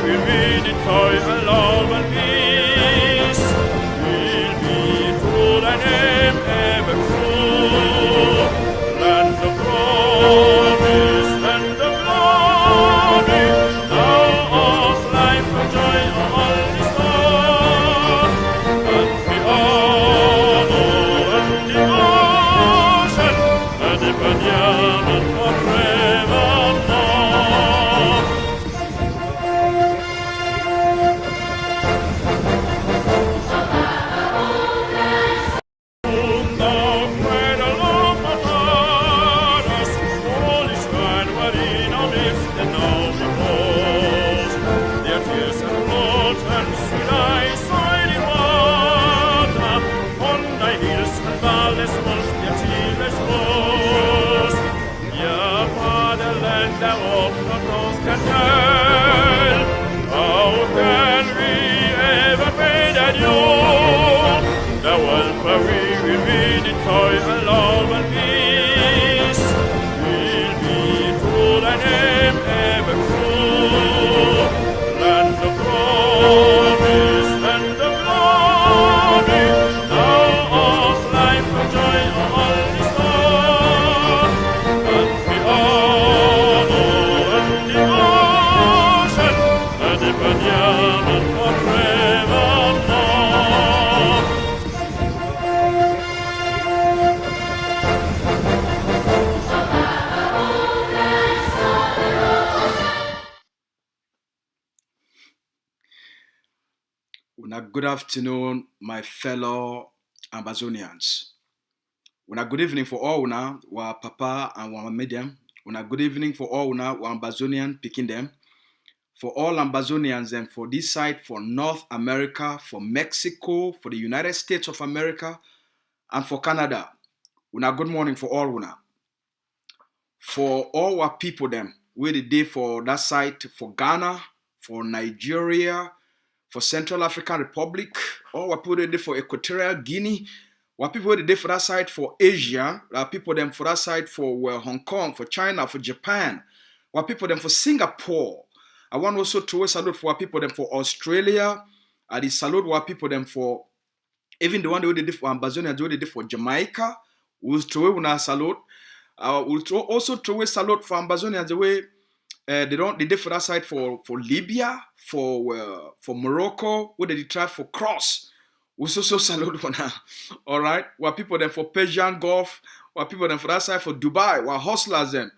remain in joy and love and peace. We'll be true thy name ever true. Land of promise, land of glory, thou of life and joy all restored. And the honor and devotion and the banyan forevermore. Whom thou cradle of my fathers, holy shrine wherein our lips then now repose. Their tears and blood and sweet eyes soiling water, on thy hills and valleys wash their tearless flows. Yeah, fatherland, thou of the cross can tell, how can we ever pay that you? The welfare we remain in joy and love and peace. We'll be true thy name ever true. Land of promise, land of glory, thou of life and joy all restored. And the honor and devotion and the banyan forevermore. Good afternoon, my fellow Ambazonians. Good evening for all wa papa and wa medium. Good evening for all wa Ambazonian picking them. For all Ambazonians and for this side, for North America, for Mexico, for the United States of America, and for Canada. Good morning for all For all our people them, where the day for that side, for Ghana, for Nigeria, for Central African Republic, all what people they for Equatorial Guinea, what people they for that side for Asia, people them for that side for Hong Kong, for China, for Japan, what people them for Singapore. I want also to salute for people them for Australia. I did salute what people them for even the one they did for Ambazonians, they did for Jamaica. We'll throw una salute. We'll also throw a salute for Ambazonians the way they did for that side for Libya, for Morocco, where they try for cross. We also salute one. All right, what people then for Persian Gulf, what people then for that side for Dubai, what hustlers them.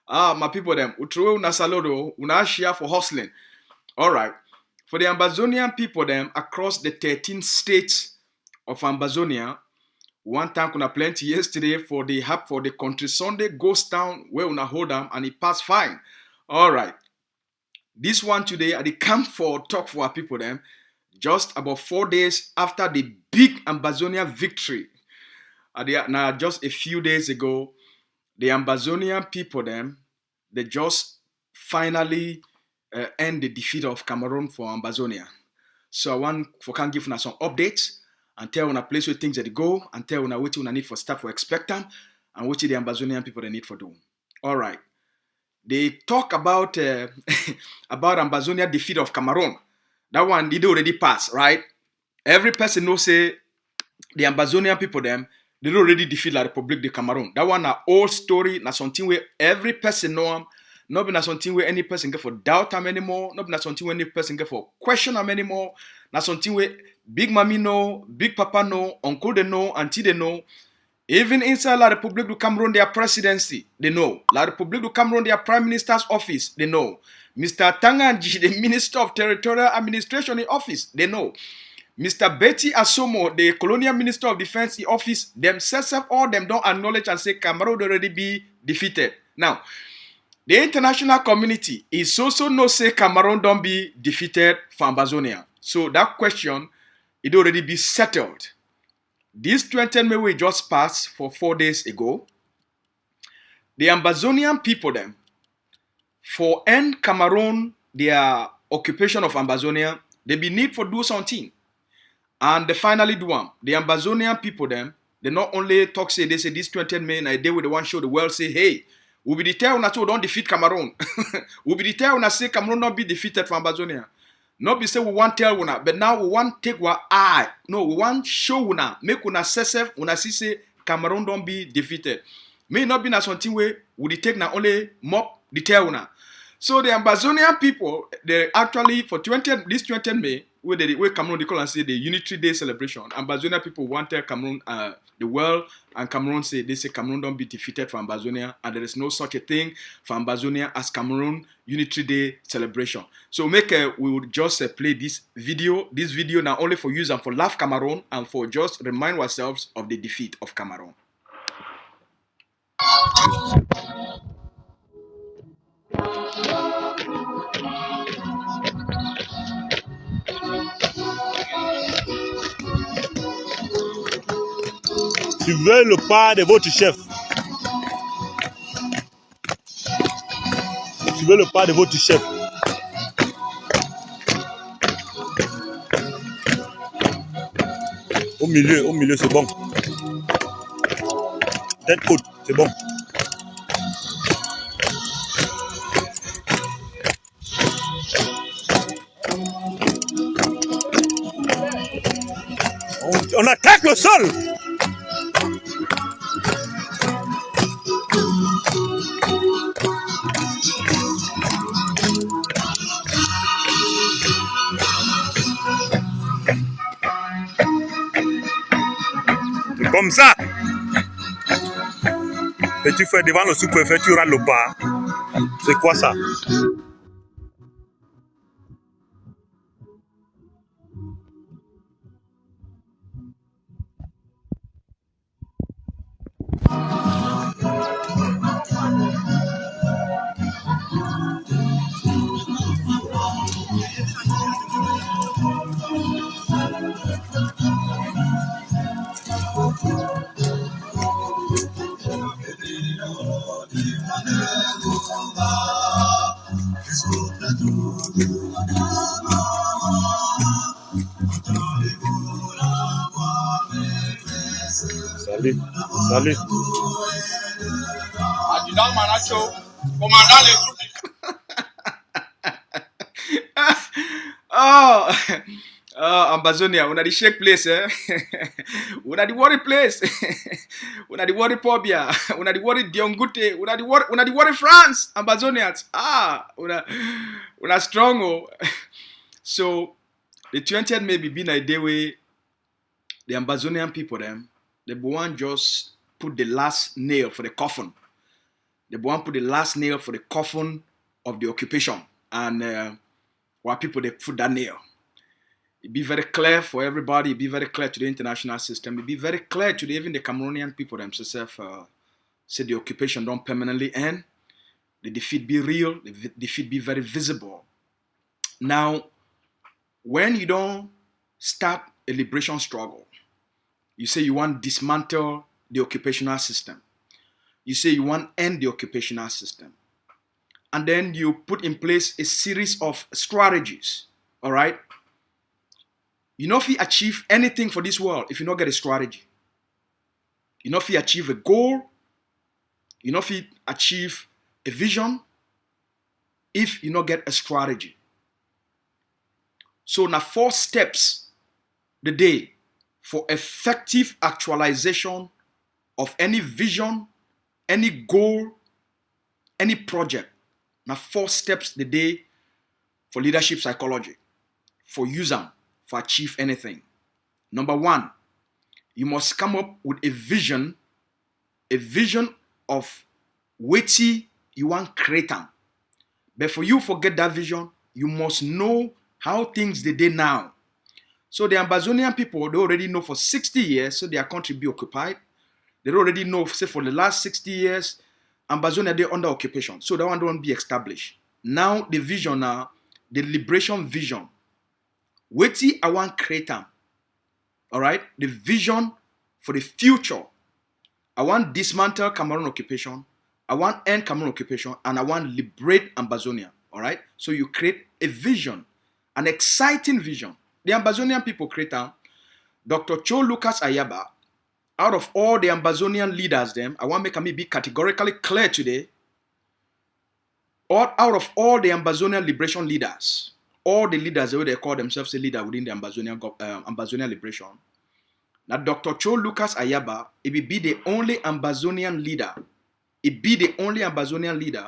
My people them, we throw una salute, una share for hustling. All right, for the Ambazonian people them across the 13 states of Ambazonia. One time kuna plenty yesterday for the country Sunday ghost town where una hold them and it passed fine. All right. This one today I did come for talk for our people them just about 4 days after the big Ambazonia victory. Now just a few days ago, the Ambazonian people them they just finally end the defeat of Cameroun for Ambazonia. So I want for can give us some updates and tell una place where things that go and tell una what una need for staff for expect them and what the Ambazonian people they need for do. All right. They talk about about Ambazonia defeat of Cameroun. That one did already pass, right? Every person knows say the Ambazonian people them they already defeat la Republic de Cameroun. That one a old story, na something where every person know them. Not be na something where any person get for doubt them anymore. Not be na something where any person get for question them anymore. Na something where big mommy know, big papa know, uncle they know, auntie they know. Even inside La République du Cameroun, their presidency, they know. La République du Cameroun, their prime minister's office, they know. Mr. Tanganji, the minister of territorial administration in office, they know. Mr. Betty Asomo, the colonial minister of defense in office, themselves, all them don't acknowledge and say Cameroon already be defeated. Now, the international community is also no say Cameroon don't be defeated for Ambazonia. So that question, it already be settled. This 20 May we just passed for 4 days ago. The Ambazonian people them, for end Cameroon, their occupation of Ambazonia, they be need for do something. And they finally do one. The Ambazonian people them, they not only talk say, they say this 20 May, and they with the one show the world say, hey, we'll be determined that we don't defeat Cameroon. We'll be determined that say Cameroon not be defeated for Ambazonia. Not be say we want tell una, but now we want take our eye. No, we want show una, make una sesef, una see say Cameroon don't be defeated. May not be na something way would it take na only mop the tell una. So the Ambazonian people, they actually for 20th May, where Cameroon they call and say the Unity Day celebration. Ambazonian people want tell Cameroon the world, and Cameroon say Cameroon don't be defeated for Ambazonia, and there is no such a thing for Ambazonia as Cameroon Unity Day celebration. So we will just play this video not only for use and for laugh Cameroon and for just remind ourselves of the defeat of Cameroon. Suivez le pas de votre chef. Suivez le pas de votre chef. Au milieu, c'est bon. Tête haute, c'est bon. On attaque le sol. C'est comme ça. Petit frère devant le sous-préfet, tu rends le pas. C'est quoi ça? Salut. Adjudant Manacho, commandant les troupes. Ambazonia, una the shake place, eh? Una the worry place. Una the worry Pobia. Una the worry Diongute. Una the worry France. Ambazonians. Una strong. Oh. So the 20th may be a day where the Ambazonian people them, they want just put the last nail for the coffin. They want put the last nail for the coffin of the occupation. And while people they put that nail. It be very clear for everybody. It be very clear to the international system. It be very clear to even the Cameroonian people themselves. Say the occupation don't permanently end. The defeat be real. The defeat be very visible. Now, when you don't start a liberation struggle, you say you want to dismantle the occupational system. You say you want to end the occupational system. And then you put in place a series of strategies. All right? You know if you achieve anything for this world if you don't get a strategy. You know if you achieve a goal. You know if you achieve a vision if you don't get a strategy. So now 4 steps the day for effective actualization of any vision, any goal, any project. Now 4 steps the day for leadership psychology, for use them, for achieve anything. Number 1, you must come up with a vision of what you want to create. But for you forget that vision, you must know how things they did now. So the Ambazonian people, they already know for 60 years, so their country be occupied. They already know, say for the last 60 years, Ambazonia, they're under occupation. So that one don't be established. Now the vision now, the liberation vision. What I want to create. All right? The vision for the future. I want dismantle Cameroon occupation. I want end Cameroon occupation. And I want liberate Ambazonia. All right? So you create a vision. An exciting vision. The Ambazonian people create Dr. Cho Lucas Ayaba, out of all the Ambazonian leaders, I want to make me be categorically clear today. Out of all the Ambazonian liberation leaders, all the leaders, the way they call themselves a leader within the Ambazonian liberation. Now, Dr. Cho Lucas Ayaba, it will be the only Ambazonian leader. It be the only Ambazonian leader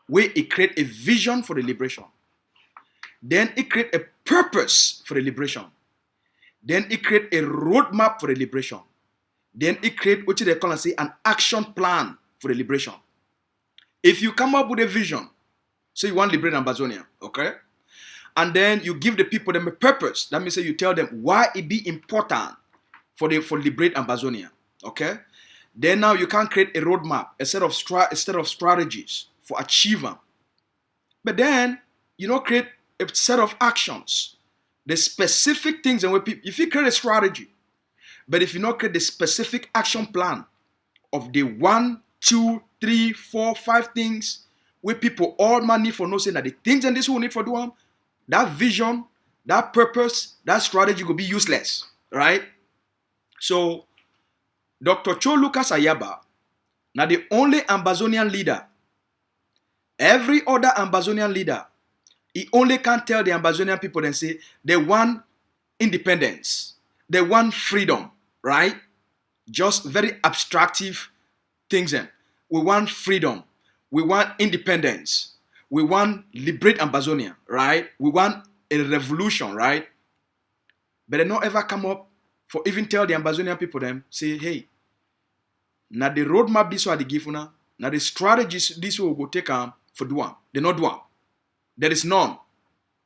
where it create a vision for the liberation. Then it create a purpose for the liberation. Then it create a roadmap for the liberation. Then it create what they call and say an action plan for the liberation. If you come up with a vision, so you want to liberate Ambazonia, okay? And then you give the people them a purpose. That means you tell them why it be important for liberate Ambazonia, okay? Then now you can create a roadmap, a set of strategies for achievement. But then you know create a set of actions, the specific things, and if you create a strategy, but if you not create the specific action plan of the 1, 2, 3, 4, 5 things where people all man need for no saying that the things and this will need for doing, that vision, that purpose, that strategy will be useless, right? So Dr. Cho Lucas Ayaba, now the only Ambazonian leader. Every other Ambazonian leader, he only can tell the Ambazonian people and say they want independence, they want freedom, right? Just very abstractive things. We want freedom, we want independence, we want liberate Ambazonia, right? We want a revolution, right? But they not ever come up for even tell the Ambazonian people them say, hey, now the roadmap this one they give now the strategies this will go take for do one. They not do one. There is none.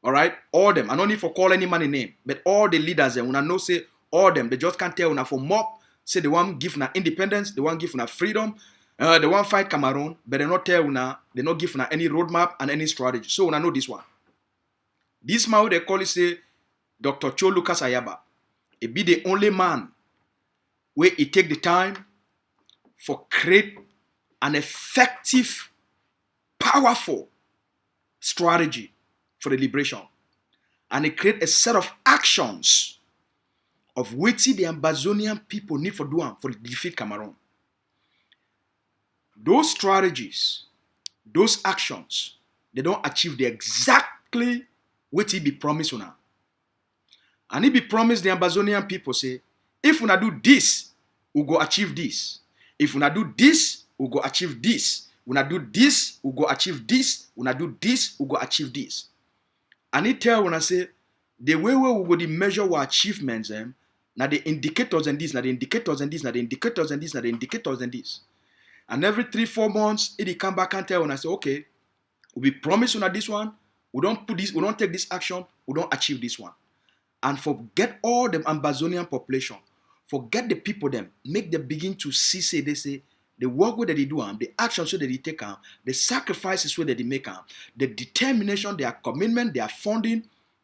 All right, all them. I don't need for call any man name, but all the leaders when I know say all them, they just can't tell una for mob say they want give na independence, they want give na freedom, they want fight Cameroun, but they not tell una, they not give na any roadmap and any strategy. So una know this one. This man they call it say Dr. Cho Lucas Ayaba. He be the only man where he take the time for create an effective, powerful strategy for the liberation. And he create a set of actions of which the Ambazonian people need for doing for defeat Cameroun. Those strategies, those actions, they don't achieve the exactly what he be promised una. And he be promised the Ambazonian people say, if una do this, we go achieve this. If una do this, we go achieve this. Una do this, we go achieve this. Una do this, we go achieve this. And he tell when I say the way we go to measure our achievements, now the indicators and this, now the indicators and this, now the indicators and this, now the indicators and this. And every 3-4 months, he come back and tell when I say, okay, we promise on this one, we don't put this, we don't take this action, we don't achieve this one. And forget all the Ambazonian population, forget the people them, make them begin to see, say, they say, the work that they do, the actions that they take, the sacrifices that they make, the determination, their commitment, their funding,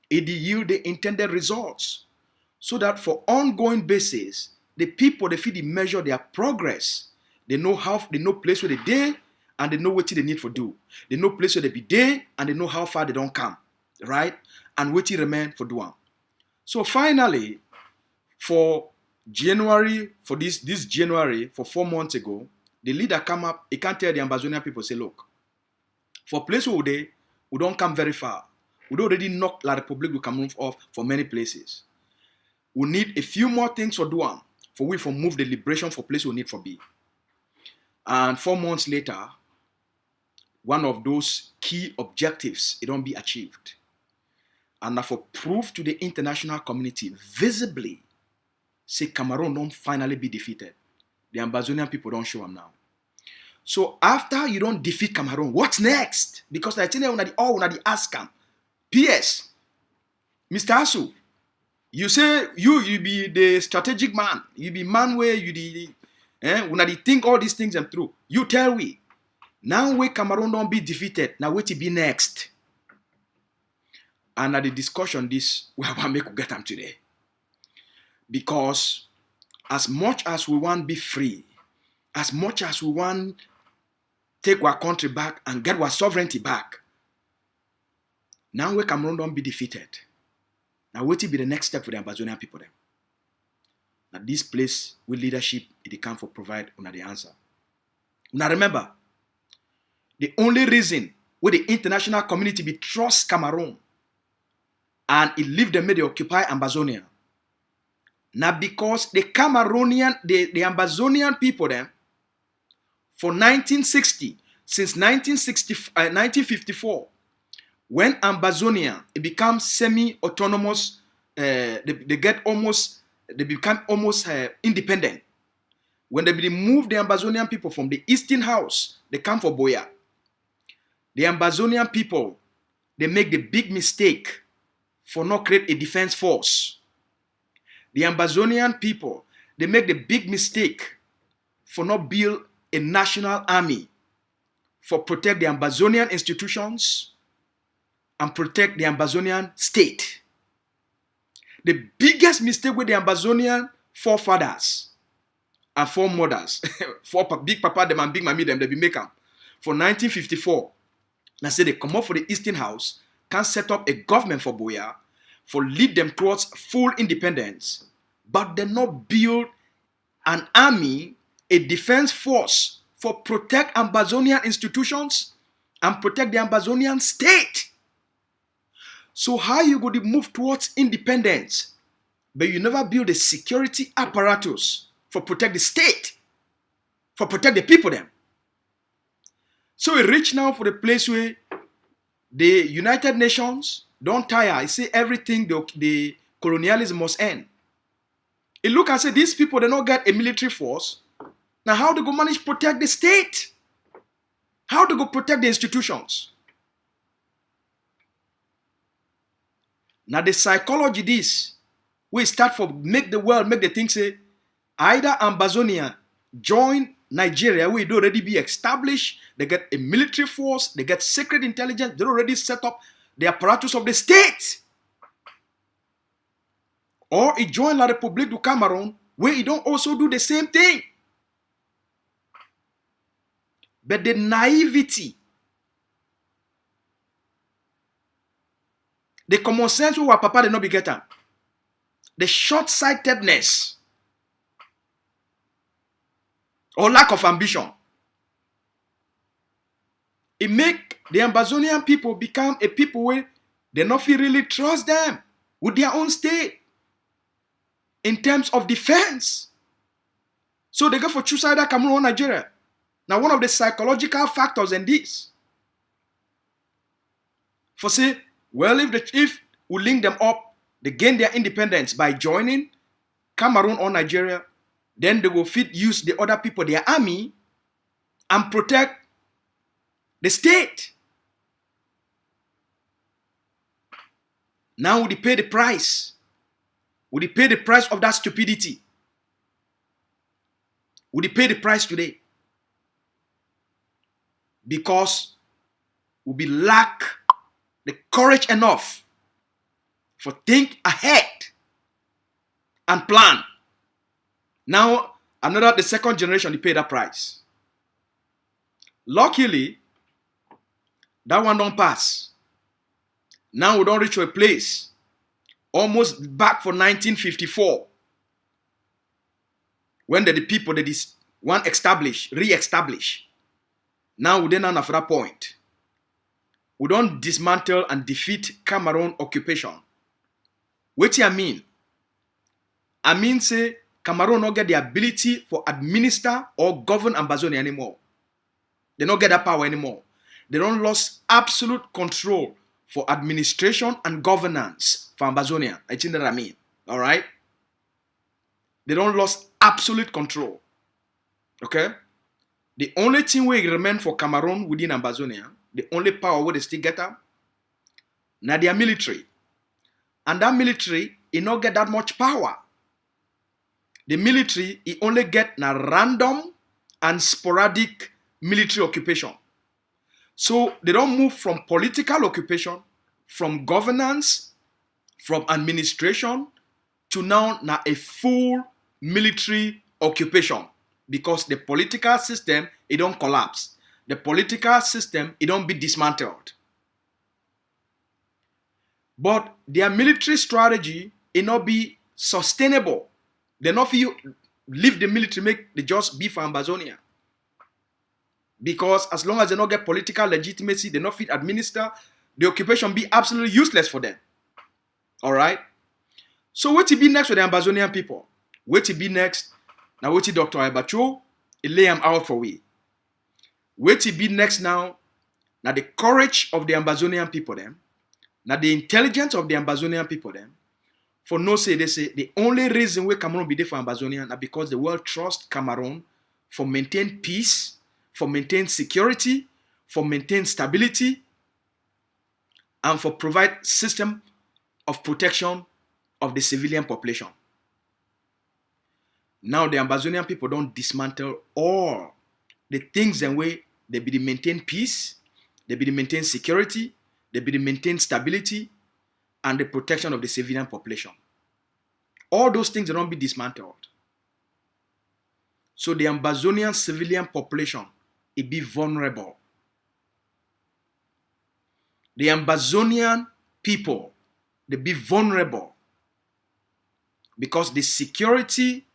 it yield the intended results. So that for ongoing basis, the people, they feel they measure their progress. They know place where they dey, and they know what they need for do. They know place where they be there, and they know how far they don't come, right? And what remain for doing. So finally, for January, for this January, for 4 months ago, the leader come up, he can't tell the Ambazonian people, say, look, for place where we don't come very far. We don't already knock La Republique of Cameroun off for many places. We need a few more things for doing, for we for move the liberation for place we need for be. And 4 months later, one of those key objectives, it don't be achieved. And now for proof to the international community, visibly, say Cameroun don't finally be defeated. The Ambazonian people don't show them now. So after you don't defeat Cameroun, what's next? Because I think when they ask them, P.S. Mr. Asu, you say you be the strategic man. You be man where you when they think all these things and through. You tell we. Now where Cameroun don't be defeated, now what to be next? And at the discussion this, we have to make get them today. Because as much as we want to be free, as much as we want to take our country back and get our sovereignty back, now where Cameroun don't be defeated, now what will be the next step for the Ambazonian people then? Now this place with leadership, it can for provide on the answer. Now remember, the only reason where the international community be trust Cameroun and it leave them, they occupy Ambazonia. Now because the Cameroonian, the Ambazonian people then, for 1960, since 1954, when Ambazonia it becomes semi-autonomous, they become almost independent. When they remove the Ambazonian people from the Eastern House, they come for Boya. The Ambazonian people, they make the big mistake for not create a defense force. The Ambazonian people, they make the big mistake for not build a national army for protect the Ambazonian institutions and protect the Ambazonian state. The biggest mistake with the Ambazonian forefathers and foremothers, for big papa them and big mommy them, they be make them. For 1954, now say they come up for the Eastern House, can set up a government for Boya, for lead them towards full independence, but they not build an army, a defense force for protect Ambazonian institutions and protect the Ambazonian state. So how you going to move towards independence, but you never build a security apparatus for protect the state, for protect the people them. So we reach now for the place where the United Nations don't tire. I say everything the colonialism must end. It look and say these people they not get a military force. Now how they go manage protect the state? How they go protect the institutions? Now the psychology this we start for make the world make the thing say either Ambazonia join Nigeria, we do already be established, they get a military force, they get secret intelligence, they already set up the apparatus of the state. Or it join La République du Cameroun, where it don't also do the same thing. But the naivety, the common sense where papa did not be getting, the short-sightedness, or lack of ambition, it make the Ambazonian people become a people where they not feel really trust them with their own state in terms of defense. So they go for choose either Cameroon or Nigeria. Now one of the psychological factors in this, for say, well, if we link them up, they gain their independence by joining Cameroon or Nigeria, then they will fit use the other people, their army, and protect the state. Now we pay the price. We pay the price of that stupidity. We pay the price today. Because we lack the courage enough for think ahead and plan. Now, the second generation, they pay that price. Luckily, that one don't pass. Now we don't reach a place almost back for 1954 when the people that is one re-establish. Now we don't have that point. We don't dismantle and defeat Cameroon occupation. What do I mean? I mean say Cameroon not get the ability for administer or govern Ambazonia anymore. They don't get that power anymore. They don't lose absolute control for administration and governance for Ambazonia. I think that I mean. All right? They don't lose absolute control. Okay? The only thing we remain for Cameroon within Ambazonia, the only power where they still get up, now their military. And that military, it not get that much power. The military, it only get na random and sporadic military occupation. So they don't move from political occupation, from governance, from administration, to now a full military occupation. Because the political system, it don't collapse. The political system, it don't be dismantled. But their military strategy, it not be sustainable. They not feel leave the military, make the just be for Ambazonia. Because as long as they not get political legitimacy, they not fit administer, the occupation be absolutely useless for them. All right. So what to be next with the Ambazonian people? What to be next? Now what to Dr. Ibacho? It lay him out for we. What to be next now? Now the courage of the Ambazonian people them. Now the intelligence of the Ambazonian people them. For no say they say the only reason why Cameroon be there for Ambazonian is because the world trust Cameroon for maintain peace, for maintain security, for maintain stability, and for provide system of protection of the civilian population. Now the Ambazonian people don't dismantle all the things and way they be to maintain peace, they be to maintain security, they be to maintain stability, and the protection of the civilian population. All those things don't be dismantled. So the Ambazonian civilian population, it be vulnerable. The Ambazonian people, they be vulnerable because the security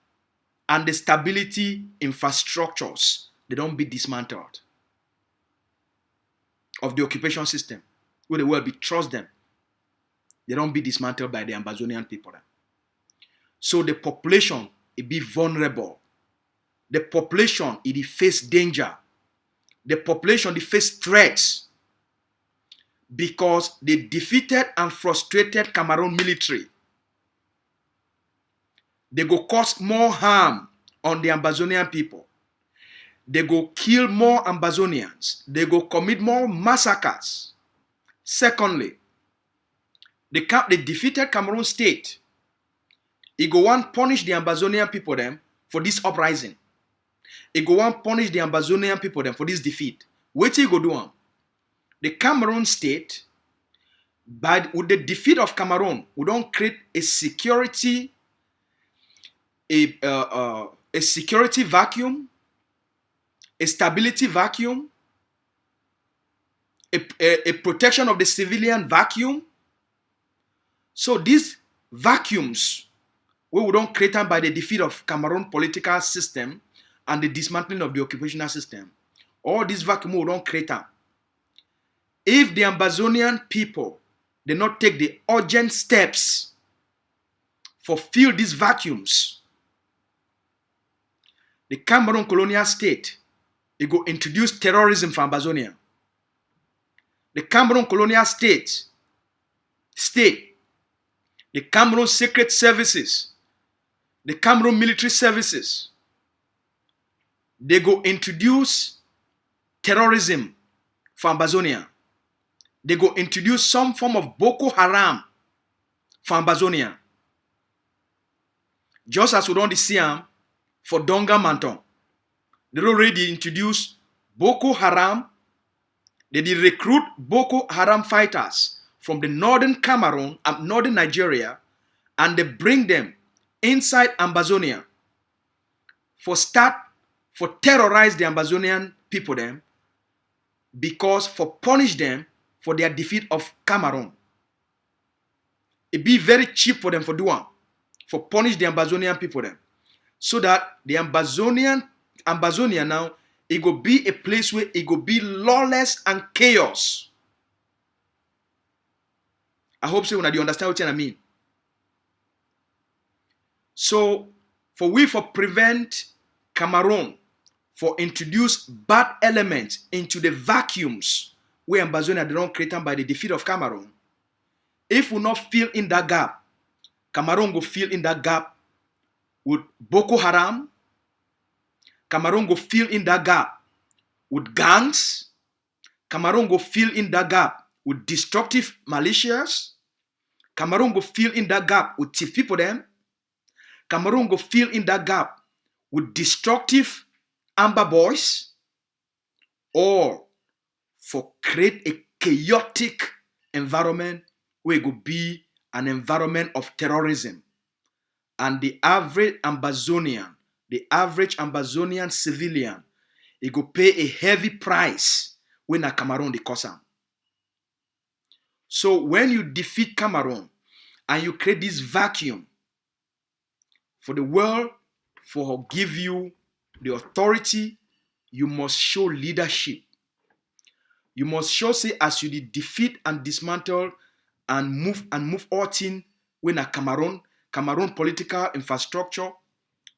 and the stability infrastructures, they don't be dismantled of the occupation system, where the world be trust them. They don't be dismantled by the Ambazonian people. So the population, it be vulnerable. The population, it face danger. The population, it face threats because the defeated and frustrated Cameroon military, they go cause more harm on the Ambazonian people. They go kill more Ambazonians. They go commit more massacres. Secondly, the defeated Cameroon state, it go want punish the Ambazonian people them for this uprising. It go want punish the Ambazonian people them for this defeat. What you go do am? The Cameroon state, with the defeat of Cameroon, we don't create a security, a security vacuum, a stability vacuum, a protection of the civilian vacuum. So these vacuums, we don't create them by the defeat of Cameroon political system and the dismantling of the occupational system. All these vacuum, we don't create them. If the Ambazonian people, they not take the urgent steps for fill these vacuums, the Cameroon colonial state, it go introduce terrorism for Ambazonia. The Cameroon colonial state, the Cameroon secret services, the Cameroon military services, they go introduce terrorism for Ambazonia. They go introduce some form of Boko Haram for Ambazonia. Just as we don't see them for Donga Manton. They already introduced Boko Haram. They did recruit Boko Haram fighters from the northern Cameroon and northern Nigeria, and they bring them inside Ambazonia for terrorize the Ambazonian people them, because for punish them for their defeat of Cameroon. It be very cheap for them for doing, for punish the Ambazonian people them, so that the Ambazonia now, it go be a place where it go be lawless and chaos. I hope so when you understand what I mean. So for prevent Cameroon for introduce bad elements into the vacuums where Ambazonia they don't create them by the defeat of Cameroon. If we not fill in that gap, Cameroon go fill in that gap with Boko Haram. Cameroon go fill in that gap with gangs. Cameroon go fill in that gap with destructive militias. Cameroon go fill in that gap with thief people them. Cameroon go fill in that gap with destructive amber boys, or for create a chaotic environment where it go be an environment of terrorism. And the average Ambazonian civilian, he go pay a heavy price when a Cameroon they cause am. So when you defeat Cameroon and you create this vacuum for the world for give you the authority, you must show leadership. You must show, say, as you defeat and dismantle and move all things when a Cameroun political infrastructure,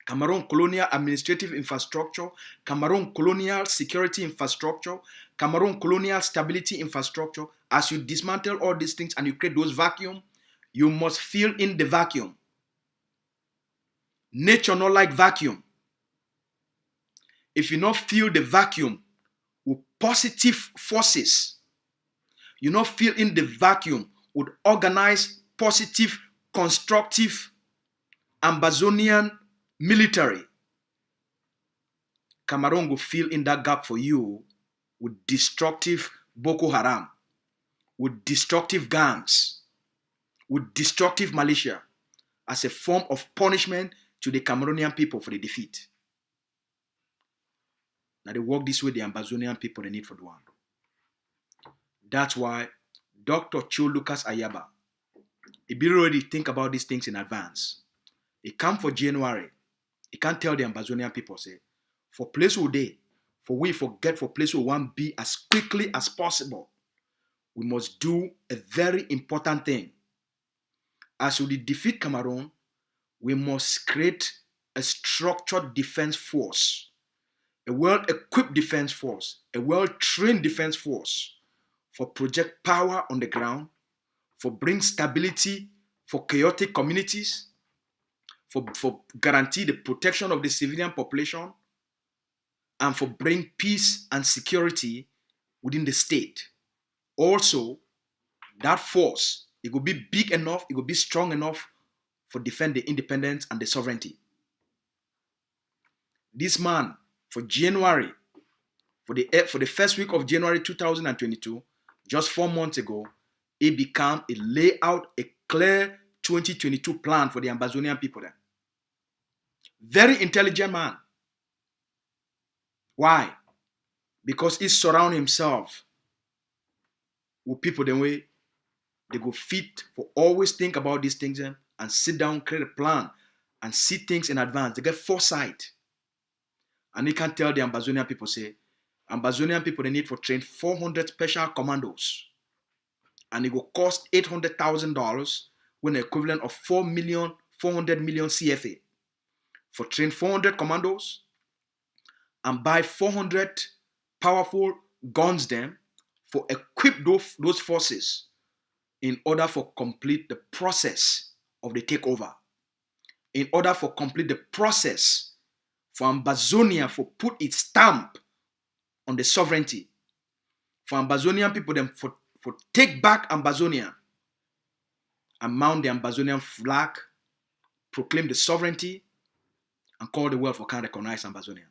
Cameroon colonial administrative infrastructure, Cameroon colonial security infrastructure, Cameroon colonial stability infrastructure. As you dismantle all these things and you create those vacuum, you must fill in the vacuum. Nature not like vacuum. If you not fill the vacuum with positive forces, you not fill in the vacuum with organized, positive, constructive, Ambazonian military, Cameroon will fill in that gap for you with destructive Boko Haram, with destructive gangs, with destructive militia as a form of punishment to the Cameroonian people for the defeat. Now they work this way, the Ambazonian people, they need for the one. That's why Dr. Cho Lucas Ayaba, he be already think about these things in advance. He come for January. He can't tell the Ambazonian people, say, for place who they, for we forget for place who want be as quickly as possible, we must do a very important thing. As we defeat Cameroon, we must create a structured defense force, a well-equipped defense force, a well-trained defense force for project power on the ground, for bring stability for chaotic communities, for guarantee the protection of the civilian population, and for bring peace and security within the state. Also, that force, it will be big enough, it will be strong enough for defend the independence and the sovereignty. This man, for January, for the first week of January 2022, just 4 months ago, it became a layout, a clear 2022 plan for the Ambazonian people there. Very intelligent man. Why? Because he surrounds himself with people the way they go fit for always think about these things and sit down, create a plan, and see things in advance. They get foresight. And he can tell the Ambazonian people, say, Ambazonian people, they need for train 400 special commandos. And it will cost $800,000 when the equivalent of 400 million CFA. For train 400 commandos and buy 400 powerful guns them for equip those forces in order for complete the process of the takeover. In order for complete the process for Ambazonia for put its stamp on the sovereignty. For Ambazonian people them for take back Ambazonia and mount the Ambazonian flag, proclaim the sovereignty, and call the world for can recognize Ambazonia.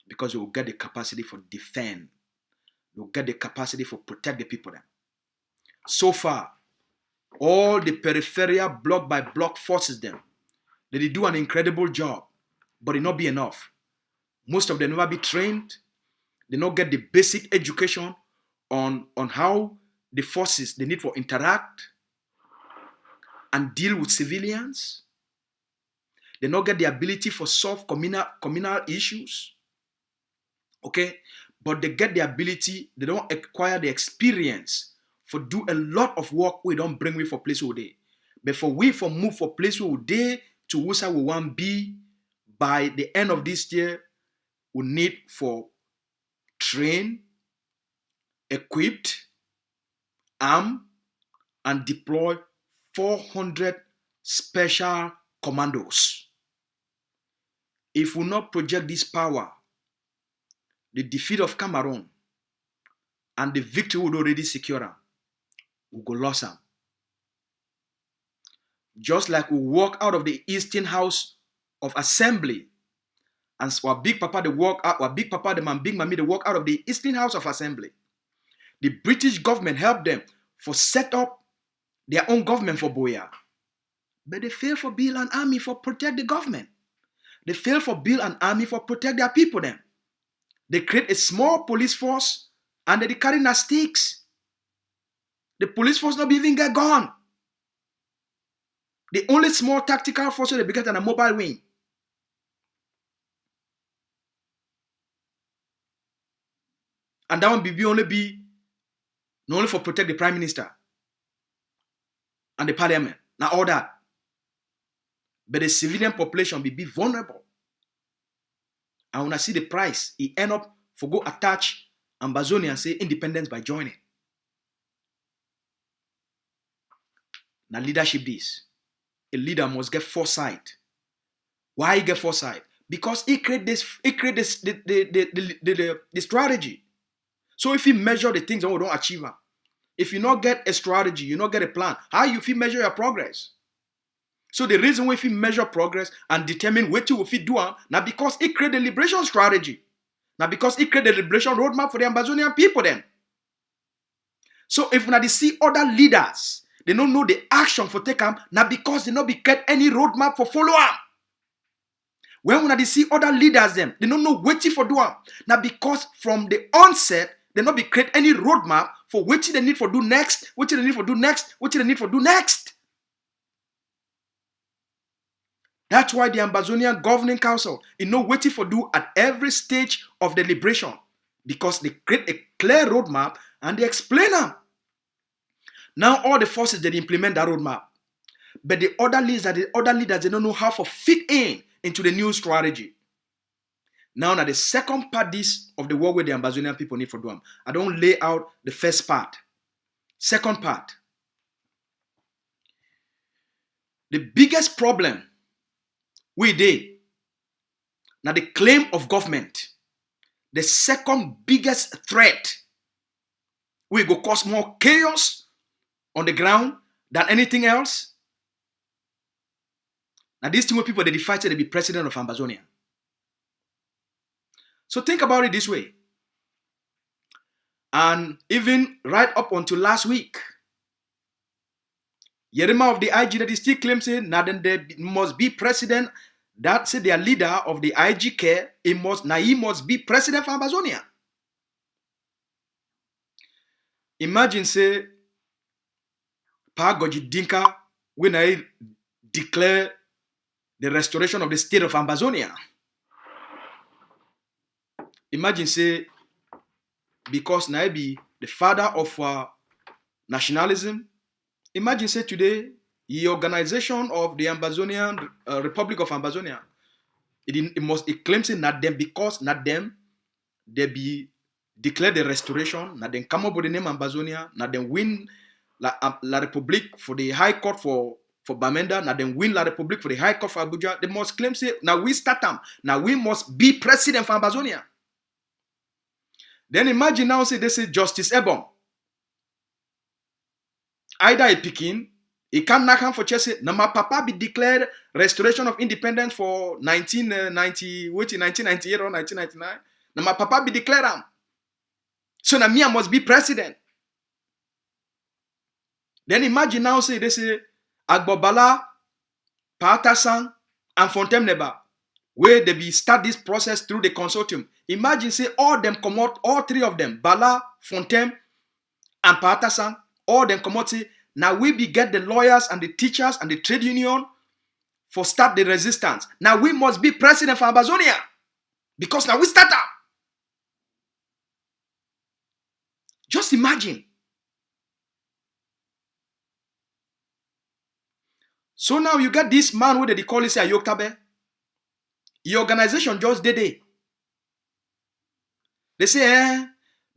Because you will get the capacity for defend. You will get the capacity for protect the people then. So far, all the peripheral block by block forces them. They do an incredible job, but it not be enough. Most of them never be trained. They not get the basic education on how the forces they need for interact and deal with civilians. They not get the ability for solve communal issues. Okay? But they get the ability, they don't acquire the experience for do a lot of work we don't bring we for place where they. But for we for move for place where they to where we want be by the end of this year, we need for train, equipped, arm, and deploy 400 special commandos. If we not project this power, the defeat of Cameroon and the victory would already secure them, we go lost them. Just like we walk out of the Eastern House of Assembly, and our big papa they walk out, our big papa them and big mommy they walk out of the Eastern House of Assembly. The British government helped them for set up their own government for Boya. But they fail for build an army for protect the government. They fail for build an army for protect their people then. They create a small police force and they carry their sticks. The police force not even get gone. The only small tactical force they get on a mobile wing. And that one be only for protect the prime minister and the parliament. Now all that. But the civilian population will be vulnerable. And when I see the price, he end up for go attach Ambazonian and say independence by joining. Now leadership this. A leader must get foresight. Why he get foresight? Because he create the strategy. So if you measure the things that we don't achieve, if you not get a strategy, you not get a plan, how you feel measure your progress? So the reason why if you measure progress and determine what you will fit do now because he create the liberation strategy. Now because he create the liberation roadmap for the Ambazonian people then. So if when they see other leaders, they don't know the action for take them, now because they not be get any roadmap for follow up. When they see other leaders them, they don't know what for do them. Now because from the onset, they not be create any roadmap for what they need for do next, what they need for do next, what they need for do next. That's why the Ambazonian Governing Council is not waiting for do at every stage of the liberation because they create a clear roadmap and they explain them. Now all the forces they implement that roadmap, but the other leaders they don't know how to fit into the new strategy. Now the second part this of the work where the Ambazonian people need for do them. I don't lay out the first part. Second part. The biggest problem now the claim of government, the second biggest threat, we go cause more chaos on the ground than anything else. Now these two people they fight to be president of Ambazonia. So think about it this way. And even right up until last week, Yerima of the IG that is still claims say now then there must be president. That say their leader of the IG care, he must be president for Ambazonia. Imagine say Pa Goji Dinka when I declare the restoration of the state of Ambazonia. Imagine say because now be the father of nationalism. Imagine say today, the organization of the Ambazonian Republic of Ambazonia, it claims it not them because not them, they be declare the restoration, not them come up with the name Ambazonia, not them win La Republique for the High Court for Bamenda, not them win La Republique for the High Court for Abuja. They must claim say now we start them, now we must be president for Ambazonia. Then imagine now say they say Justice Ebon. Either a Pekin, he can't knock him for chest. Now my papa be declared restoration of independence for 1998 or 1999. Now my papa be declared him. So now me I must be president. Then imagine now say they say Agbobala, Paatasan, and Fontem Neba, where they be start this process through the consortium. Imagine say all them come out, all three of them, Bala, Fontem, and Paatasan, all them come out say, now we be get the lawyers and the teachers and the trade union for start the resistance. Now we must be president for Ambazonia because now we start up. Just imagine. So now you get this man who they call it say Ayoktabe. Your organization just did it. They say,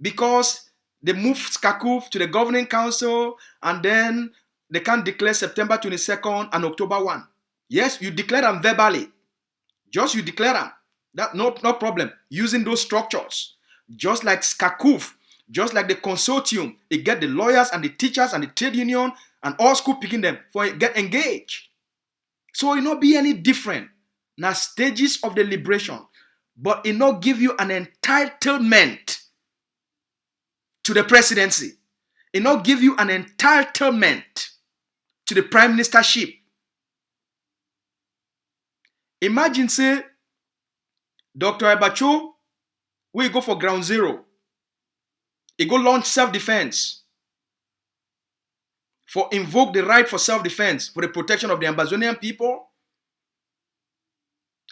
because they moved Skakuf to the governing council and then they can declare September 22nd and October 1. Yes, you declare them verbally. Just you declare them. That no problem. Using those structures. Just like Skakuf, just like the consortium, it get the lawyers and the teachers and the trade union and all school picking them for get engaged. So it not be any different. Now stages of the liberation, but it not give you an entitlement to the presidency. It not give you an entitlement to the prime ministership. Imagine say, Dr. Abacho, we go for ground zero. He go launch self-defense. For invoke the right for self-defense, for the protection of the Ambazonian people,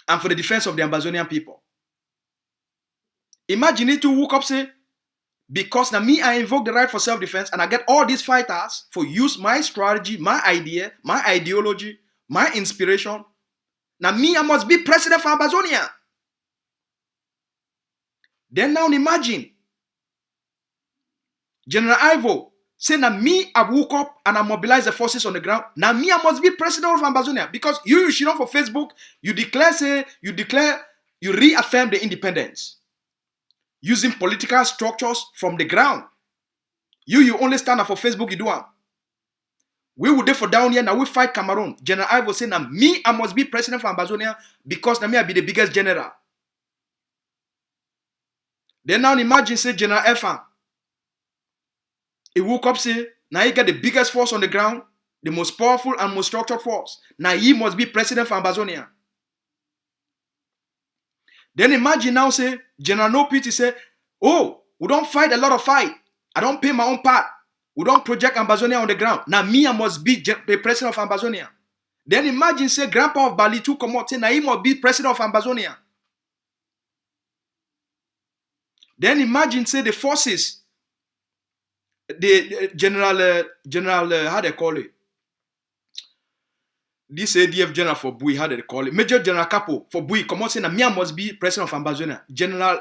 and for the defense of the Ambazonian people. Imagine it to woke up say, Because now me, I invoke the right for self-defense and I get all these fighters for use my strategy, my idea, my ideology, my inspiration. Now me, I must be president for Ambazonia. Then now imagine, General Ivo say now me, I woke up and I mobilize the forces on the ground. Now me, I must be president of Ambazonia. Because you should know for Facebook, you reaffirm the independence. Using political structures from the ground. You only stand up for Facebook, you do it. We would for down here, now we fight Cameroun. General Ivo say, now me, I must be president for Ambazonia because now me, I be the biggest general. Then now imagine, say, General Efan. He woke up, say, now he get the biggest force on the ground, the most powerful and most structured force. Now he must be president for Ambazonia. Then imagine now, say, General No Pity say, oh, we don't fight a lot of fight. I don't pay my own part. We don't project Ambazonia on the ground. Now me, I must be the president of Ambazonia. Then imagine, say, Grandpa of Bali too come out, say, now he must be president of Ambazonia. Then imagine, say, the forces, the general, how they call it? This ADF general for Bui, how they call it? Major General Capo for Bui, come out saying that me must be president of Ambazonia. General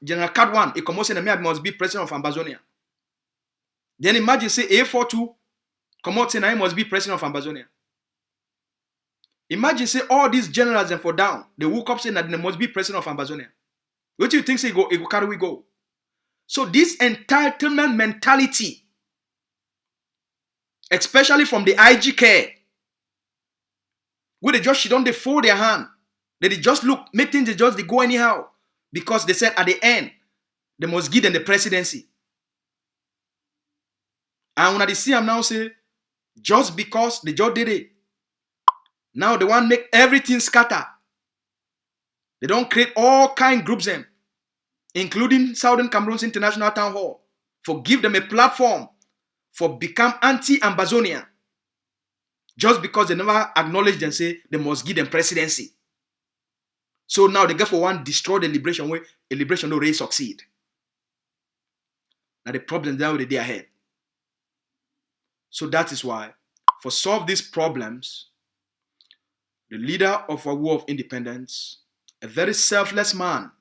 General Cad 1, he come out saying that me must be president of Ambazonia. Then imagine, say, A42, come out saying that he must be president of Ambazonia. Imagine, say, all these generals and for down, they woke up saying that they must be president of Ambazonia. What do you think, say, it go carry we go? So this entitlement mentality, especially from the IG care, where they just don't they fold their hand. They just look, make things they go anyhow. Because they said at the end, they must give them the presidency. And when they see them now say, just because they just did it, now they want to make everything scatter. They don't create all kind groups them, including Southern Cameroon's International Town Hall, for give them a platform for become anti-Ambazonian. Just because they never acknowledge and say they must give them presidency. So now they get for one destroy the liberation way, a liberation no really succeed. Now the problem there with the day ahead. So that is why, for solve these problems, the leader of a war of independence, a very selfless man,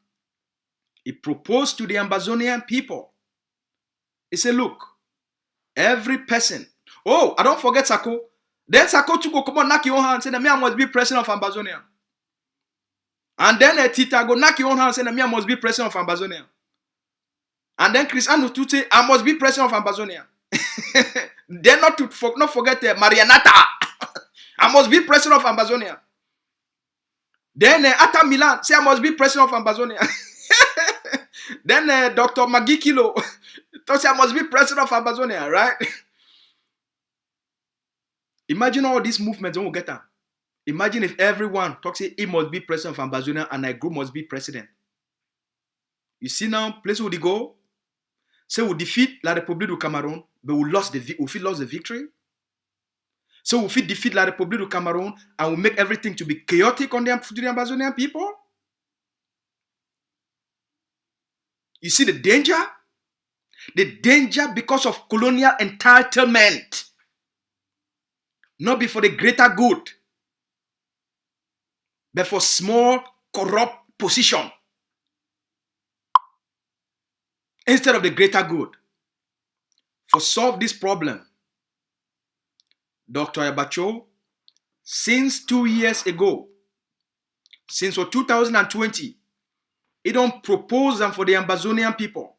he proposed to the Ambazonian people. He said, look, every person, oh, I don't forget Sako. Then Sako to go come on, knock your own hand and say that me I must be president of Ambazonia. And then Tita go knock your own hand and say that me I must be president of Ambazonia. And then Chris Anu to say I must be president of Ambazonia. Then not forget Marianata. I must be president of Ambazonia. Then Atta Milan say I must be president of Ambazonia. Then Dr. Maggie Kilo say I must be president of Ambazonia, right? Imagine all these movements when we get them. Imagine if everyone talks say he must be president of Ambazonia and a group must be president. You see now, place where they go. Say we defeat La République du Cameroun, but we lost the victory. So we defeat La République du Cameroun and we make everything to be chaotic on the Ambazonian people. You see the danger? The danger because of colonial entitlement. Not be for the greater good, but for small, corrupt position. Instead of the greater good. For solve this problem, Dr. Abacho, since 2 years ago, since 2020, he don't propose them for the Ambazonian people.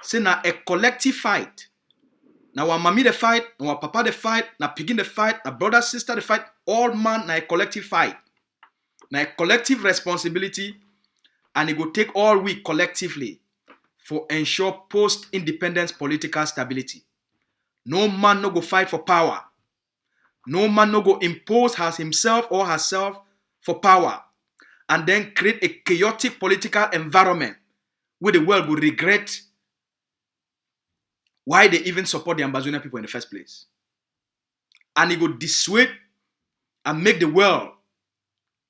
Say now a collective fight. Now our mommy the fight, now our papa the fight, now pigin the fight, now brother, sister the fight, all man now a collective fight. Now a collective responsibility, and it will take all we collectively for ensure post-independence political stability. No man no go fight for power. No man no go impose himself or herself for power and then create a chaotic political environment where the world will regret why they even support the Ambazonian people in the first place. And it will dissuade and make the world,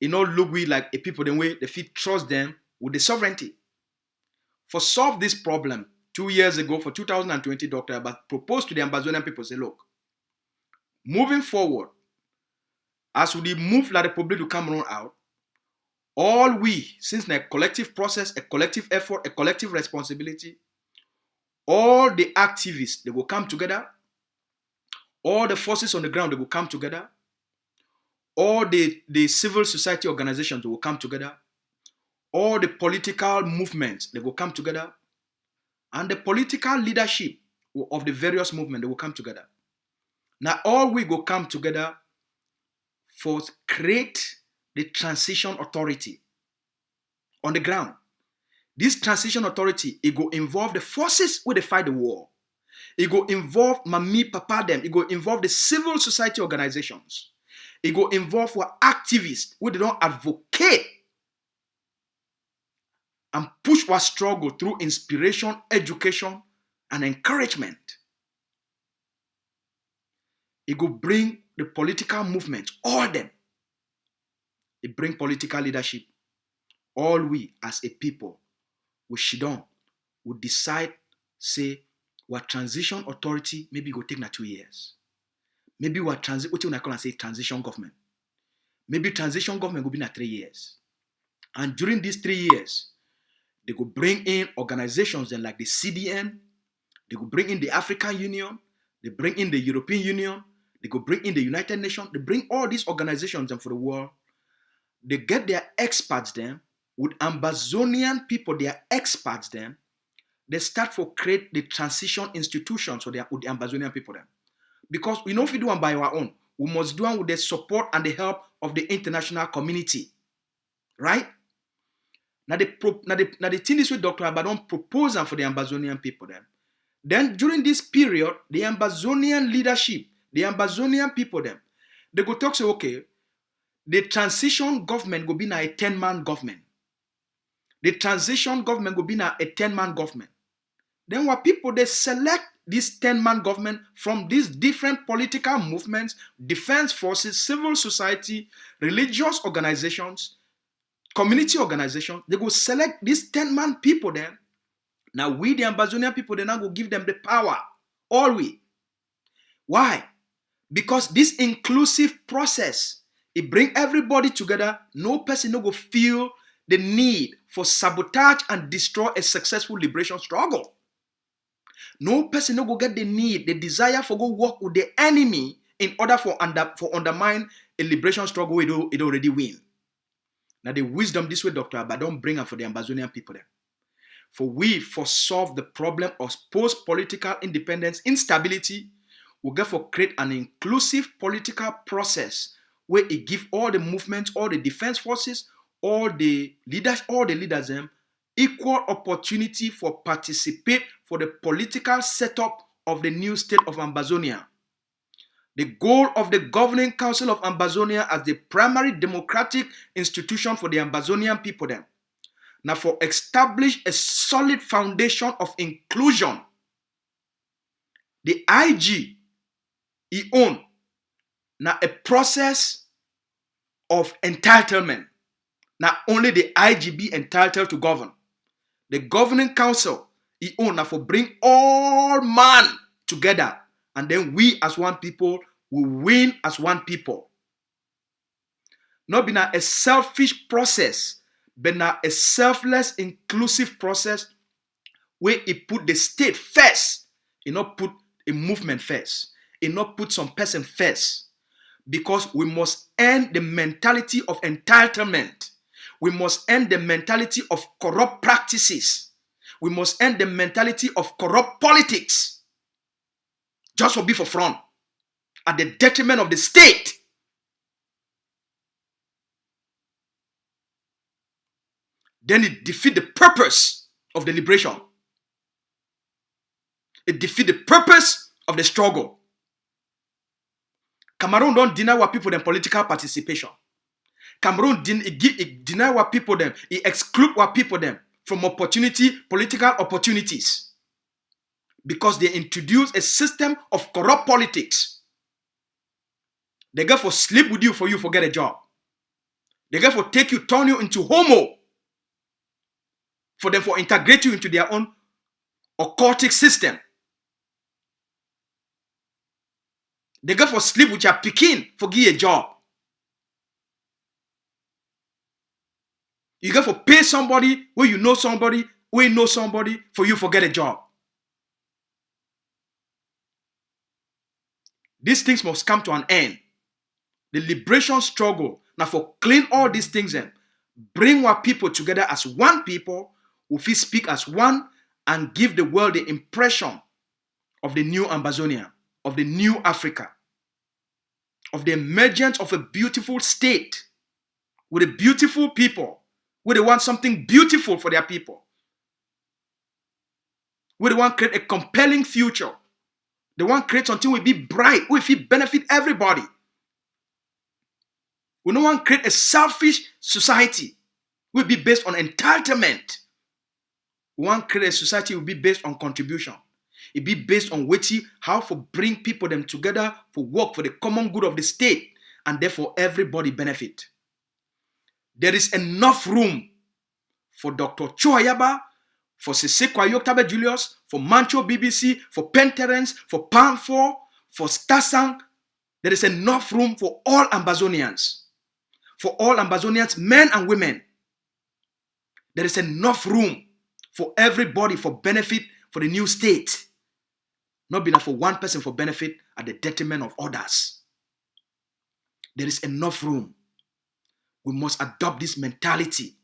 look we like a people the way they feel trust them with the sovereignty. For solve this problem, 2 years ago, for 2020, Dr. Abba proposed to the Ambazonian people, say, look, moving forward, as we move La République du Cameroun out, all we, since a collective process, a collective effort, a collective responsibility, all the activists, they will come together, all the forces on the ground, they will come together, all the civil society organizations, they will come together, all the political movements, they will come together, and the political leadership of the various movements, they will come together. Now, all we will come together for create the transition authority on the ground. This transition authority, it will involve the forces where they fight the war. It will involve Mami, Papa them. It will involve the civil society organizations. It will involve what activists where they don't advocate and push our struggle through inspiration, education, and encouragement. It will bring the political movement, all them. It bring political leadership. All we as a people, we sit down, we decide, say, what transition authority maybe go take na 2 years. Maybe what you call and say transition government. Maybe transition government will be na 3 years. And during these 3 years, they go bring in organizations then like the CDN, they go bring in the African Union, they bring in the European Union, they go bring in the United Nations, they bring all these organizations then for the world. They get their experts then, with Ambazonian people, their experts then, they start for create the transition institutions with the Ambazonian people then. Because we know if we do one by our own, we must do one with the support and the help of the international community. Right? Now the thing is with Dr. Abadon propose for the Ambazonian people then. Then during this period, the Ambazonian leadership, the Ambazonian people then, they go talk say, okay, the transition government will be now a 10-man government. The transition government will be now a 10-man government. Then what people, they select this 10-man government from these different political movements, defense forces, civil society, religious organizations, community organizations. They go select these 10-man people then. Now we, the Ambazonian people, they now go give them the power. All we. Why? Because this inclusive process, it bring everybody together. No person no go feel the need for sabotage and destroy a successful liberation struggle. No person no go get the need, the desire for go work with the enemy in order for undermine a liberation struggle it already win. Now the wisdom this way, Dr. Abadon bring up for the Ambazonian people there. For solve the problem of post-political independence instability, we get for create an inclusive political process where it give all the movements, all the defense forces, all the leaders them equal opportunity for participate for the political setup of the new state of Ambazonia. The goal of the Governing Council of Ambazonia as the primary democratic institution for the Ambazonian people then. Now for establish a solid foundation of inclusion. The IG, he own now a process of entitlement. Now only the IG be entitled to govern. The Governing Council, he own now for bring all man together. And then we as one people will win as one people. Not be now a selfish process, but now a selfless, inclusive process where it put the state first. It not put a movement first. It not put some person first. Because we must end the mentality of entitlement. We must end the mentality of corrupt practices. We must end the mentality of corrupt politics. Just for be for front. At the detriment of the state. Then it defeats the purpose of the liberation. It defeats the purpose of the struggle. Cameroun don't deny what people them political participation. Cameroun deny what people them. It exclude what people them from political opportunities. Because they introduce a system of corrupt politics. They go for sleep with you for you get a job. They go for turn you into homo. For them for integrate you into their own occultic system. They go for sleep with your pikin for give a job. You go for pay somebody where you know somebody, where you know somebody for you for get a job. These things must come to an end. The liberation struggle now for clean all these things and bring our people together as one people who will speak as one and give the world the impression of the new Ambazonia, of the new Africa, of the emergence of a beautiful state with a beautiful people, where they want something beautiful for their people, where they want to create a compelling future. They want to create something will be bright, will benefit everybody. We don't want to create a selfish society. Will be based on entitlement. We want to create a society will be based on contribution. It be based on how to bring people them together for work for the common good of the state, and therefore everybody benefit. There is enough room for Dr. Choayaba, for Siseko Ayoktabe Julius, for Mancho BBC, for Penterence, for Pan4, for Stasang. There is enough room for all Ambazonians. For all Ambazonians, men and women. There is enough room for everybody for benefit for the new state. Not enough for one person for benefit at the detriment of others. There is enough room. We must adopt this mentality.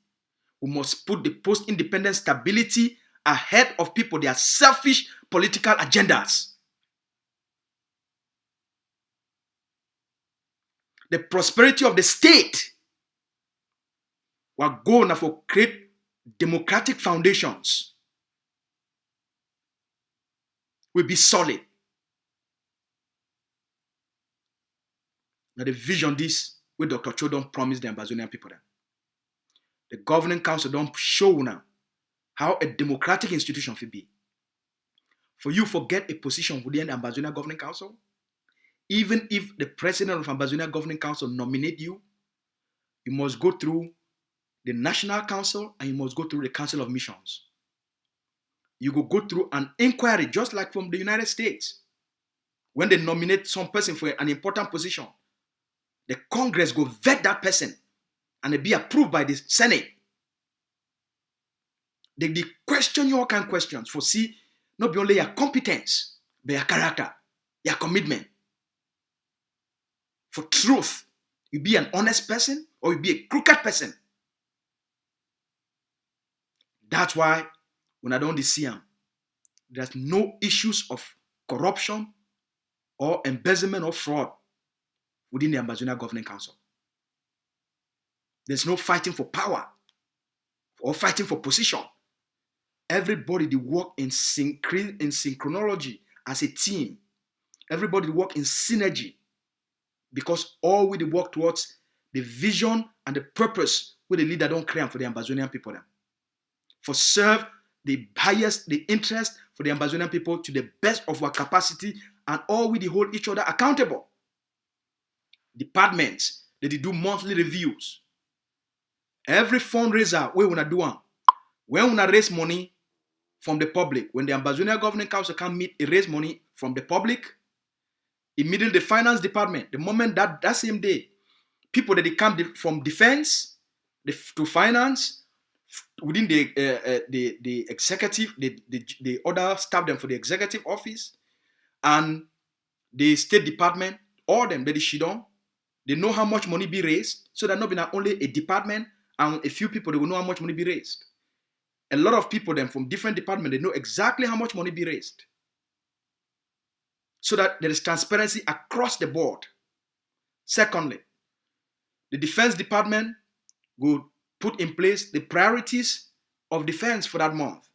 We must put the post-independent stability ahead of people, their selfish political agendas. The prosperity of the state will go now for create democratic foundations. Will be solid. Now the vision this where Dr. Cho don't promise the Ambazonian people them. The governing council don't show now how a democratic institution should be. For you forget a position within the Ambazonian governing council, even if the president of Ambazonian governing council nominate you, you must go through the national council and you must go through the council of missions. You go through an inquiry just like from the United States. When they nominate some person for an important position, the Congress go vet that person and it be approved by the Senate. They question you all kind of questions for see not only your competence, but your character, your commitment. For truth, you be an honest person or you be a crooked person. That's why when I don't see them, there's no issues of corruption or embezzlement or fraud within the Ambazonian Governing Council. There's no fighting for power or fighting for position. Everybody they work in synchronology as a team. Everybody they work in synergy because all we work towards the vision and the purpose where the leader don't create for the Ambazonian people. Them. For serve the highest, the interest for the Ambazonian people to the best of our capacity and all we hold each other accountable. Departments, they do monthly reviews. Every fundraiser, we wanna do one. When we wanna raise money from the public, when the Ambazonian Governing Council can meet and raise money from the public, immediately the finance department, the moment that same day, people that they come from defense to finance, within the executive, the other staff them for the executive office and the State Department, all them that they shidon, they know how much money be raised, so that not only a department and a few people they will know how much money be raised. A lot of people then from different departments, they know exactly how much money be raised. So that there is transparency across the board. Secondly, the Defense Department will put in place the priorities of defense for that month.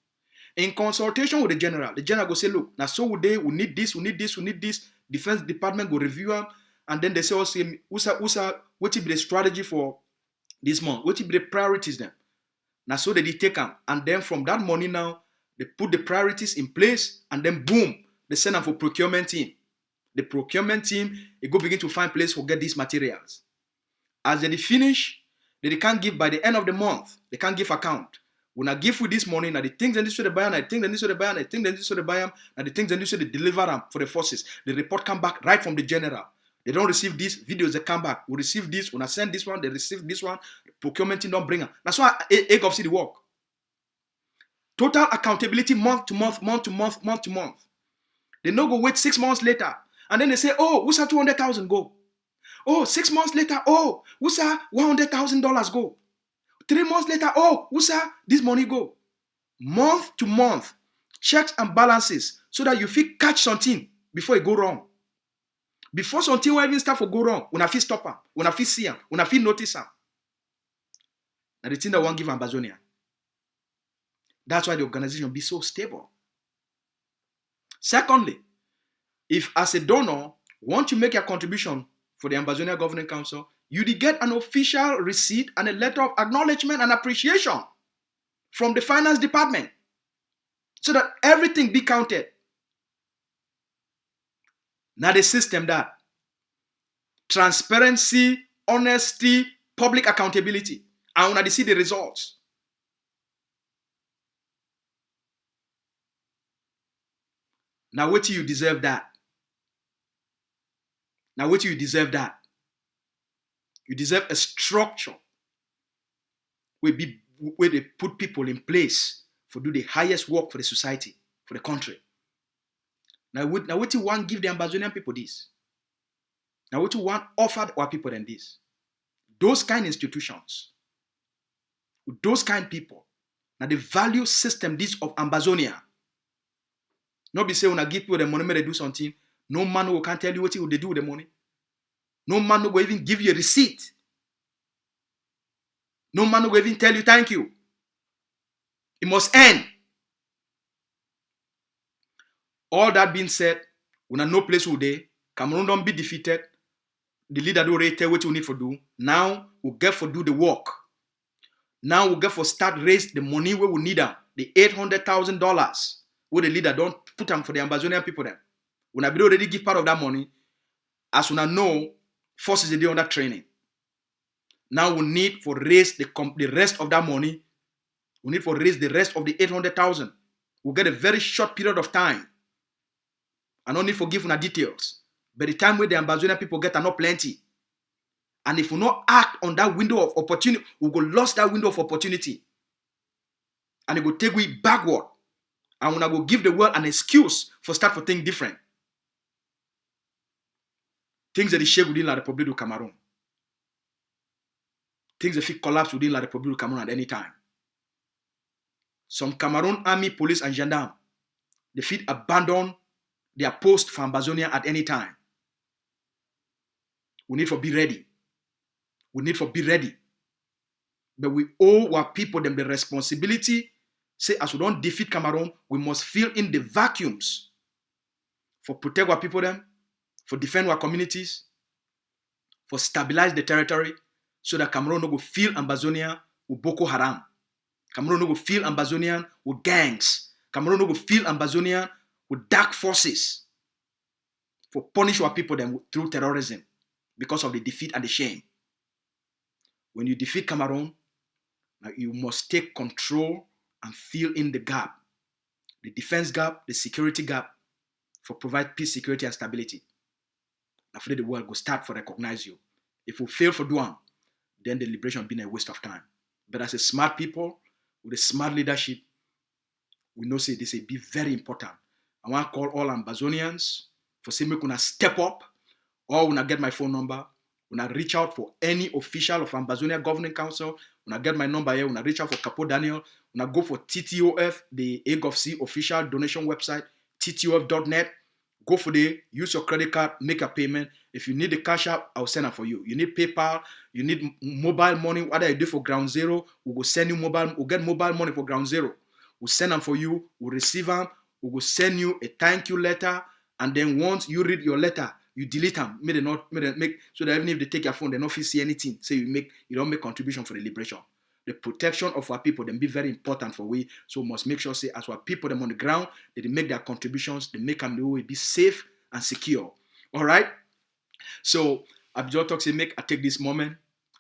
In consultation with the general will say, look, now so we need this, we need this, we need this. Defense Department will review them, and then they say, also, what will be the strategy for this month? What will be the priorities then? Now so they take them, and then from that money now, they put the priorities in place, and then boom, they send them for procurement team. The procurement team, they go begin to find place for get these materials. As they finish, they can't give by the end of the month, they can't give account. When I give you this money, now the things and this they buy, and I think and this they buy, and I think and this they buy, and the things and this they deliver them for the forces. The report come back right from the general. They don't receive these videos, they come back. We receive this, when I send this one, they receive this one. Procurement team don't bring them. That's why AGOV see the work. Total accountability month to month, month to month, month to month. They no go wait 6 months later. And then they say, oh, who's that 200,000 go? Oh, 6 months later, oh, who's that $100,000 go? 3 months later, oh, who's that this money go? Month to month, checks and balances so that you fit catch something before it go wrong. Before something will even start to go wrong, when I fit stop them, when I fit see them, when I fit notice them. Now the thing that won't give Ambazonian. That's why the organization be so stable. Secondly, if as a donor, want to make a contribution for the Ambazonian Governing Council, you get an official receipt and a letter of acknowledgement and appreciation from the finance department so that everything be counted. Now the system that transparency, honesty, public accountability. And when I see the results. Now wait till you deserve that. Now wait till you deserve that. You deserve a structure where they put people in place for do the highest work for the society, for the country. Now wait till one give the Ambazonian people this. Now wait till one offer our people than this. Those kind of institutions, with those kind of people, now the value system this of Ambazonia. Not be say when I give people the money, may they do something. No man who can tell you what they do with the money. No man who will even give you a receipt. No man who will even tell you thank you. It must end. All that being said, we have no place where they Cameroun don't be defeated. The leader don't already tell what you need for do. Now we get for do the work. Now we get for start raise the money where we need them. The $800,000 where the leader don't put them for the Ambazonian people then. When I be already give part of that money, as we know, forces they do under training. Now we need for raise the rest of that money. We need for raise the rest of the 800,000. We'll get a very short period of time. I don't need for give una details. By the time where the Ambazonian people get not plenty. And if we not act on that window of opportunity, we go lost that window of opportunity. And it will take we backward. And when I go give the world an excuse for start for things different. Things that the shake within La République du Cameroun. Things that fit collapse within La République du Cameroun at any time. Some Cameroon army, police, and gendarmes, they fit abandon their post for Ambazonia at any time. We need for be ready. We need for be ready. But we owe our people them the responsibility. Say, as we don't defeat Cameroon, we must fill in the vacuums for protect our people them, for defend our communities, for stabilize the territory, so that Cameroon no go feel Ambazonia with Boko Haram. Cameroon no go feel Ambazonian with gangs. Cameroon no go feel Ambazonian with dark forces for punish our people them through terrorism because of the defeat and the shame. When you defeat Cameroon, now you must take control and fill in the gap, the defense gap, the security gap, for provide peace, security, and stability. After the world will start for recognize you. If we fail for doing, then the liberation will be a waste of time. But as a smart people, with a smart leadership, we know say this will be very important. I want to call all Ambazonians for saying we can step up, or when I get my phone number, when I reach out for any official of Ambazonia Governing Council, when I get my number here, when I reach out for Capo Daniel, when I go for TTOF, the AGOVC official donation website, ttof.net, go for the, use your credit card, make a payment. If you need the cash app, I'll send it for you. You need PayPal, you need mobile money, whatever you do for Ground Zero, we will send you we'll get mobile money for Ground Zero. We'll send them for you, we'll receive them, we will send you a thank you letter, and then once you read your letter, you delete them. Make so that even if they take your phone, they don't see anything. So you don't make contribution for the liberation. The protection of our people then be very important for we. So we must make sure say as our people them on the ground, they make their contributions, they make them be safe and secure. All right. So Abdul talk say I take this moment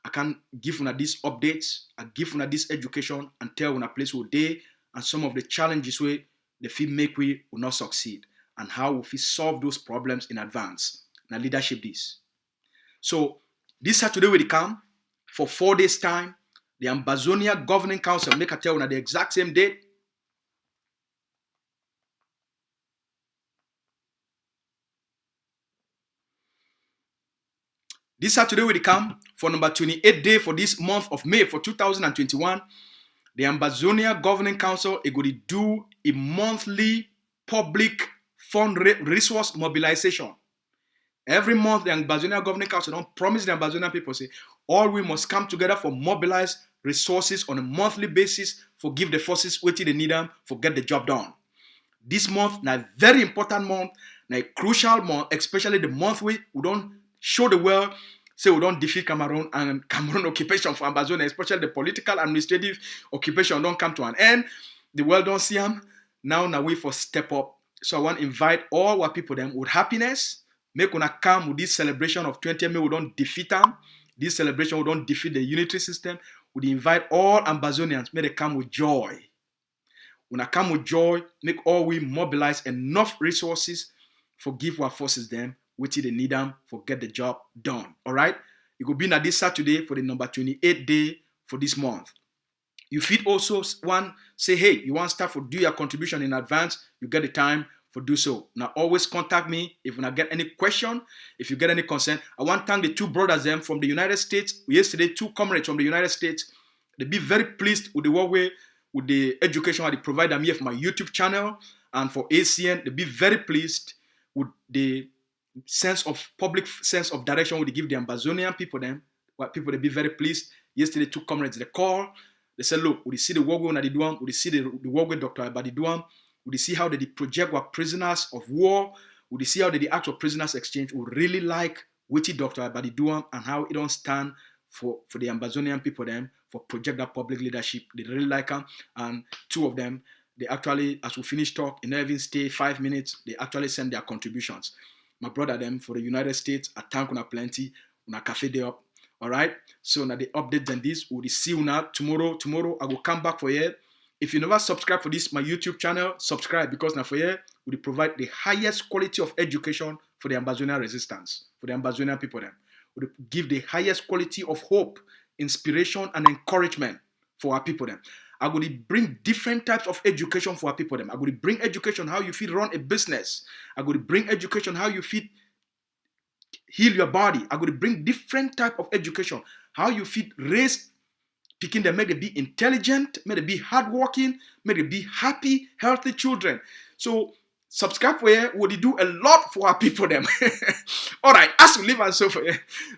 I can give una these updates, I give una this education and tell una place where they and some of the challenges where the feel make we will not succeed and how we fit solve those problems in advance. Now leadership this. So this Saturday will come for 4 days time. The Ambazonia Governing Council make a tell una the exact same date. This Saturday will come for number 28 day for this month of May for 2021. The Ambazonia Governing Council is going to do a monthly public fund resource mobilization. Every month, the Ambazonia Governing Council don't promise the Ambazonian people, say, all we must come together for mobilize resources on a monthly basis for give the forces what they need them for get the job done. This month, now a very important month, now a crucial month, especially the month we don't show the world, say we don't defeat Cameroun and Cameroun occupation for Ambazonia, especially the political administrative occupation don't come to an end. The world don't see them. Now we for step up. So I want to invite all our people them with happiness. Make una come with this celebration of 20th May. We don't defeat them. This celebration we don't defeat the unitary system. We invite all Ambazonians. May they come with joy. When I come with joy, make all we mobilize enough resources for give our forces them, which they need them for get the job done. All right? You will be now this Saturday for the number 28 day for this month. You fit also want say, hey, you want staff to do your contribution in advance, you get the time for do so. Now always contact me if you get any question, if you get any concern. I want to thank the two brothers them from the United States. Yesterday, two comrades from the United States. They be very pleased with the work way, with the education they provide them here for my YouTube channel and for ACN. They be very pleased with the public sense of direction we give the Ambazonian people them. What people they be very pleased. Yesterday, two comrades they call. They said, look, we see the work we do, we see the work with Dr. Abadi do. We see how they project what prisoners of war. We see how they actual prisoners exchange. We really like what Dr. Abadi do and how it don't stand for the Ambazonian people them for project that public leadership. They really like them. And two of them, they actually, as we finish talk, in even stay 5 minutes, they actually send their contributions. My brother them for the United States, I thank una plenty, una cafe day up. All right. So now the update than this, we'll see you now tomorrow. Tomorrow I will come back for you. If you never subscribe for this, my YouTube channel, subscribe because now for here, we provide the highest quality of education for the Ambazonian resistance, for the Ambazonian people then. We give the highest quality of hope, inspiration, and encouragement for our people then. I will bring different types of education for our people them. I will bring education how you feel run a business. I will bring education how you feel heal your body. I will bring different type of education how you feel raise picking them, may they be intelligent, may they be hardworking, may they be happy, healthy children. So subscribe for you. Would do a lot for our people them. All right, as we live and so for you,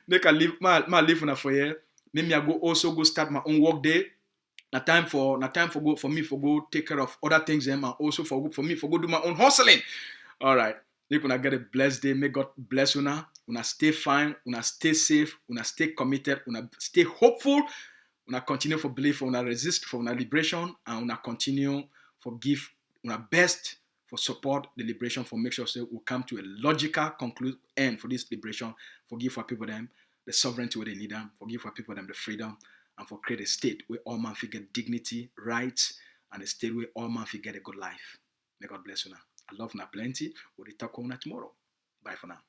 make I live my live for you. Maybe I go also go start my own work day. Na time for me for go take care of other things them and also for me for go do my own hustling. All right, make una get a blessed day. May God bless una. Una stay fine. Una stay safe. Una stay committed. Una stay hopeful. Una continue for believe, una resist for una liberation, and una continue for give una best for support the liberation for make sure say we come to a logical conclude end for this liberation, for give for people them the sovereignty where they need them, for give for people them the freedom, and for create a state where all man figure dignity, rights, and a state where all man figure a good life. May God bless you now. I love you plenty. We'll talk on tomorrow. Bye for now.